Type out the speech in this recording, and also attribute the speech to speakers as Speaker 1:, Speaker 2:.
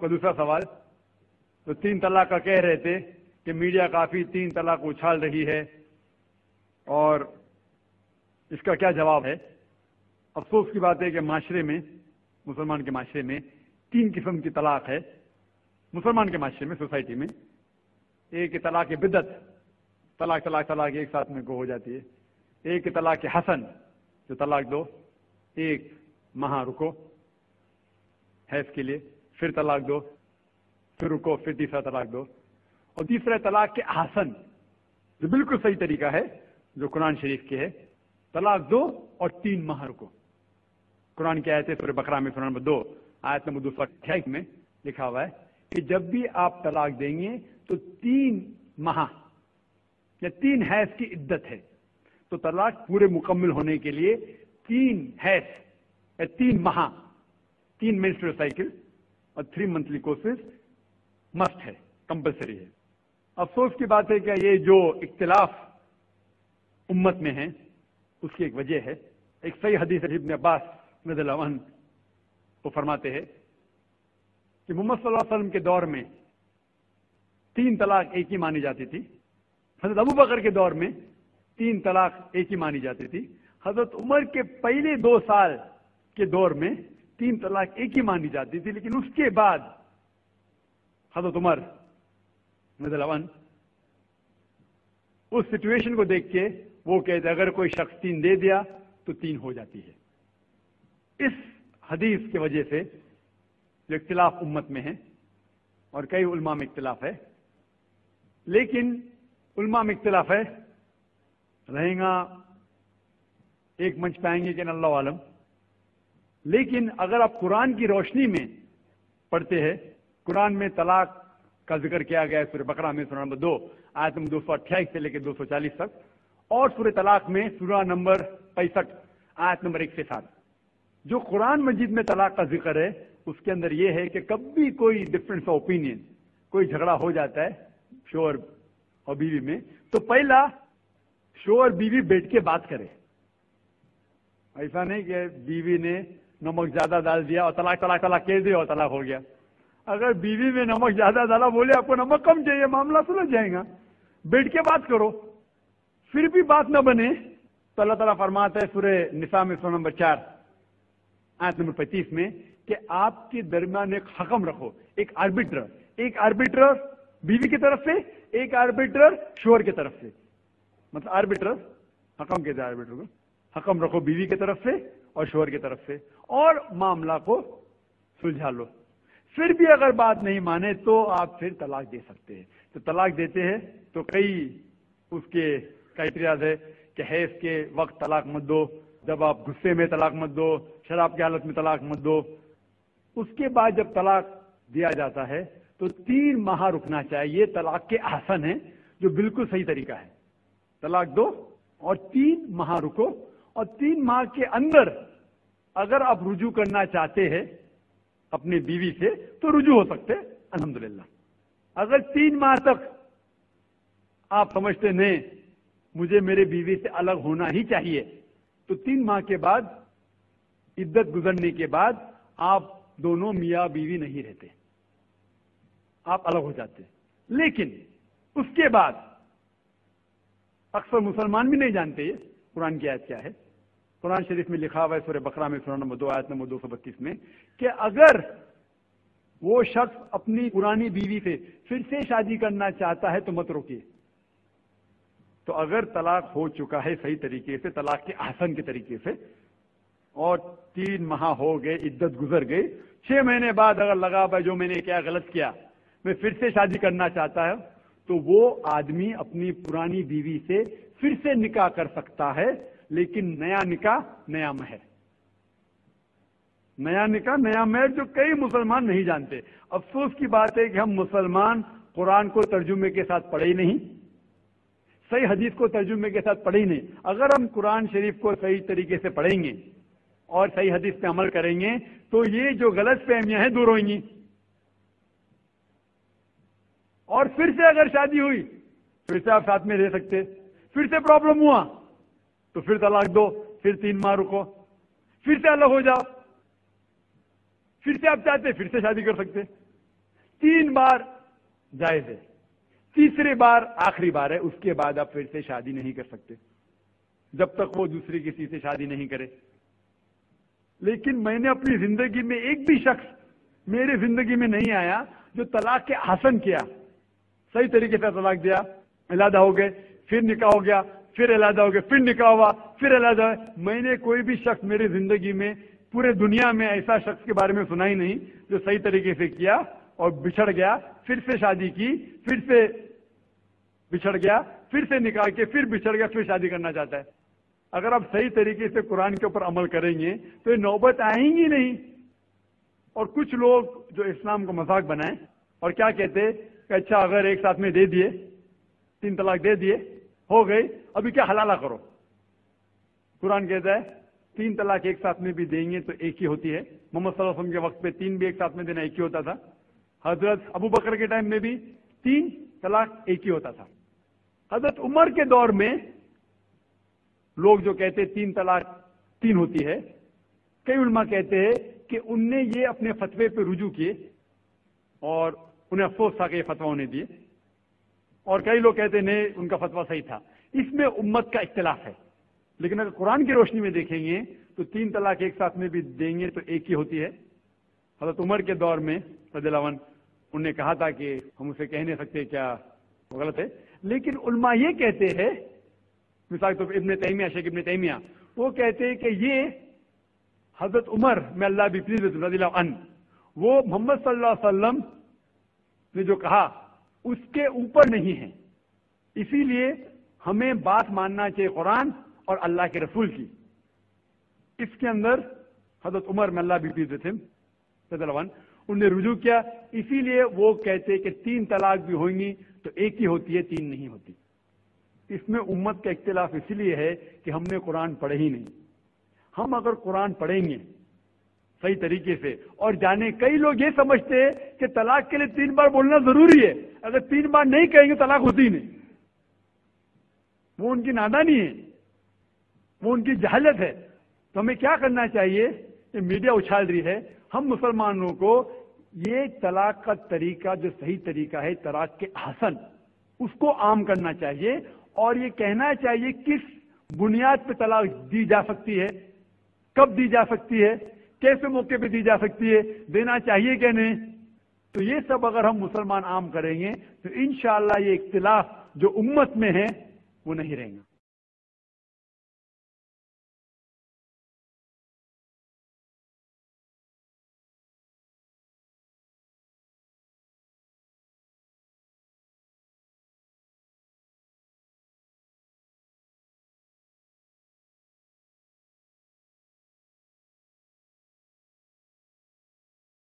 Speaker 1: आपका दूसरा सवाल, तो 3 तलाक का कह रहे थे कि मीडिया काफी 3 तलाक उछाल रही है, और इसका क्या जवाब है? अफसोस की बात है कि माशरे में, मुसलमान के माशरे में 3 किस्म की तलाक है। मुसलमान के माशरे में, सोसाइटी में, एक तलाक बिदअत, तलाक तलाक तलाक एक साथ में को हो जाती है। एक तलाक हसन, जो तलाक दो, एक माह रुको हैज के लिए, फिर तलाक दो, फिर रुको, फिर तीसरा तलाक दो। और तीसरा तलाक के हसन, जो बिल्कुल सही तरीका है, जो कुरान शरीफ के है, तलाक दो और 3 माह रुको। कुरान की आयत है सूरह बकरा में, सूरह नंबर 2 आयत नंबर 228 में लिखा हुआ है कि जब भी आप तलाक देंगे तो 3 माह या 3 हैज की इद्दत है। तो तलाक पूरे मुकम्मल होने के लिए 3 हैज या 3 माह, 3 मेंस्ट्रुअल साइकिल और 3 मंथली कोर्सेज मस्ट है, कंपल्सरी है। अफसोस की बात है कि ये जो इख्तिलाफ उम्मत में है उसकी एक वजह है। एक सही हदीस इब्न अब्बास रज़ियल्लाहु अन्हु वो फरमाते हैं कि मोहम्मद सल्लल्लाहु अलैहि वसल्लम के दौर में 3 तलाक एक ही मानी जाती थी। हजरत अबू बकर के दौर में 3 तलाक एक ही मानी जाती थी। हजरत उमर के पहले 2 साल के दौर में 3 तलाक एक ही मानी जाती थी, लेकिन उसके बाद हजरत उमर रज़ियल्लाहु अन्हु उस सिचुएशन को देख के वो कहते अगर कोई शख्स 3 दे दिया तो 3 हो जाती है। इस हदीस की वजह से जो इख्तिलाफ उम्मत में है, और कई उलमा में इख्तिलाफ है, लेकिन उलमा में इख्तिलाफ है, रहेगा एक मंच पे आएंगे कि अल्लाह आलम। लेकिन अगर आप कुरान की रोशनी में पढ़ते हैं, कुरान में तलाक का जिक्र किया गया है सूरह बकरा में, सूरह नंबर 2 आयत नंबर 228 से लेकर 240 तक, और सूरह तलाक में सूरह नंबर 65 आयत नंबर 1 से 7। जो कुरान मजीद में तलाक का जिक्र है उसके अंदर यह है कि कभी कोई डिफरेंस ऑफ ओपिनियन, कोई झगड़ा हो जाता है शोहर और बीवी में, तो पहला शोहर बीवी बैठ के बात करे। ऐसा नहीं कि बीवी ने नमक ज्यादा डाल दिया और तलाक तलाक तलाक कह दिया और तलाक हो गया। अगर बीवी में नमक ज्यादा डाला, बोले आपको नमक कम चाहिए, मामला सुलझ जाएगा। बैठ के बात करो। फिर भी बात न बने तो अल्लाह ताला फरमाता है सूरह निसा में, सूरह नंबर 4 आयत नंबर 35 में कि आपके दरमियान एक हकम रखो, एक आर्बिट्रर बीवी की तरफ से, एक आर्बिट्रर शोहर की तरफ से। मतलब आर्बिट्रर, हकम कहते हैं आर्बिट्रर को, हकम रखो बीवी की तरफ से और शोहर की तरफ से, और मामला को सुलझा लो। फिर भी अगर बात नहीं माने तो आप फिर तलाक दे सकते हैं। तो तलाक देते हैं तो कई उसके क्राइटेरियाज है कि हैज के वक्त तलाक मत दो, जब आप गुस्से में तलाक मत दो, शराब की हालत में तलाक मत दो। उसके बाद जब तलाक दिया जाता है तो 3 माह रुकना चाहिए। तलाक के आसन है, जो बिल्कुल सही तरीका है। तलाक दो और 3 माह रुको, और 3 माह के अंदर अगर आप रुजू करना चाहते हैं अपनी बीवी से तो रुजू हो सकते, अल्हम्दुलिल्लाह। अगर 3 माह तक आप समझते नहीं मुझे मेरे बीवी से अलग होना ही चाहिए, तो 3 माह के बाद, इद्दत गुजरने के बाद, आप दोनों मियां बीवी नहीं रहते, आप अलग हो जाते। लेकिन उसके बाद अक्सर मुसलमान भी नहीं जानते ये कुरान की आयत क्या है। कुरान शरीफ में लिखा हुआ है सूरह बकरा में, सूरह नंबर 2 आयत नंबर 232 में कि अगर वो शख्स अपनी पुरानी बीवी से फिर से शादी करना चाहता है तो मत रोकिए। तो अगर तलाक हो चुका है सही तरीके से, तलाक के आसन के तरीके से, और 3 माह हो गए, इद्दत गुजर गई, 6 महीने बाद अगर लगा भाई जो मैंने क्या गलत किया, मैं फिर से शादी करना चाहता है, तो वो आदमी अपनी पुरानी बीवी से फिर से निकाह कर सकता है। लेकिन नया निकाह नया महर, नया निकाह नया महर, जो कई मुसलमान नहीं जानते। अफसोस की बात है कि हम मुसलमान कुरान को तर्जुमे के साथ पढ़े ही नहीं, सही हदीस को तर्जुमे के साथ पढ़े ही नहीं। अगर हम कुरान शरीफ को सही तरीके से पढ़ेंगे और सही हदीस पे अमल करेंगे तो ये जो गलत फहमियां हैं दूर होंगी। और फिर से अगर शादी हुई, फिर से आप साथ में रह सकते, फिर से प्रॉब्लम हुआ तो फिर तलाक दो, फिर 3 माह रुको, फिर से अलग हो जाओ, फिर से आप चाहते फिर से शादी कर सकते। 3 बार जायज है, तीसरे बार आखिरी बार है, उसके बाद आप फिर से शादी नहीं कर सकते जब तक वो दूसरी किसी से शादी नहीं करे। लेकिन मैंने अपनी जिंदगी में एक भी शख्स मेरे जिंदगी में नहीं आया जो तलाक के हसन किया, सही तरीके से तलाक दिया, इलादा हो गए, फिर निकाह हो गया, फिर इलादा हो गया, फिर निकाह हुआ, फिर इलादा हुआ। मैंने कोई भी शख्स मेरी जिंदगी में पूरे दुनिया में ऐसा शख्स के बारे में सुना ही नहीं जो सही तरीके से किया और बिछड़ गया, फिर से शादी की, फिर से बिछड़ गया, फिर से निकाह के, फिर बिछड़ गया, फिर शादी करना चाहता है। अगर आप सही तरीके से कुरान के ऊपर अमल करेंगे तो ये नौबत आएंगी नहीं। और कुछ लोग जो इस्लाम को मजाक बनाए और क्या कहते कि अच्छा अगर एक साथ में दे दिए, 3 तलाक दे दिए, हो गई, अभी क्या हलाला करो। कुरान कहता है 3 तलाक एक साथ में भी देंगे तो एक ही होती है। मोहम्मद सल्लल्लाहु अलैहि वसल्लम के वक्त पे 3 भी एक साथ में देना एक ही होता था। हजरत अबू बकर के टाइम में भी 3 तलाक एक ही होता था। हजरत उमर के दौर में लोग जो कहते 3 तलाक 3 होती है, कई उलमा कहते हैं कि उनने ये अपने फतवे पे रुजू किए और उन्हें अफसोस था कि ये फतवा उन्हें दिए, और कई लोग कहते नहीं उनका फतवा सही था। इसमें उम्मत का इख्तिलाफ है। लेकिन अगर कुरान की रोशनी में देखेंगे तो 3 तलाक एक साथ में भी देंगे तो एक ही होती है। हजरत उमर के दौर में रज़ियल्लाहु अन्हु उन्होंने कहा था कि हम उसे कह नहीं सकते, क्या वो गलत है। लेकिन उलमा ये कहते हैं, मिसाल तो इब्न तैमिया, शेख इब्न तैमिया, वो कहते हैं कि ये हजरत उमर में अल्लाह भी प्लीज रज़ियल्लाहु अन्हु, वो मोहम्मद सल्लल्लाहु अलैहि वसल्लम ने जो कहा उसके ऊपर नहीं है, इसीलिए हमें बात मानना चाहिए कुरान और अल्लाह के रसूल की। इसके अंदर हजरत उमर में अल्लाह भी प्लीज रज़ियल्लाहु अन्हु उन्हें रुजू किया, इसीलिए वो कहते कि 3 तलाक भी होंगी तो एक ही होती है, 3 नहीं होती। इसमें उम्मत का इख्तिलाफ इसलिए है कि हमने कुरान पढ़े ही नहीं। हम अगर कुरान पढ़ेंगे सही तरीके से और जाने, कई लोग ये समझते हैं कि तलाक के लिए 3 बार बोलना जरूरी है, अगर 3 बार नहीं कहेंगे तलाक होती ही नहीं। वो उनकी नादानी है, वो उनकी जहालत है। तो हमें क्या करना चाहिए, ये मीडिया उछाल रही है, हम मुसलमानों को ये तलाक का तरीका जो सही तरीका है तलाक के हसन, उसको आम करना चाहिए और ये कहना चाहिए किस बुनियाद पे तलाक दी जा सकती है, कब दी जा सकती है, कैसे मौके पे दी जा सकती है, देना चाहिए क्या नहीं। तो ये सब अगर हम मुसलमान आम करेंगे तो इंशाअल्लाह ये इख्तिलाफ जो उम्मत में है वो नहीं रहेगा।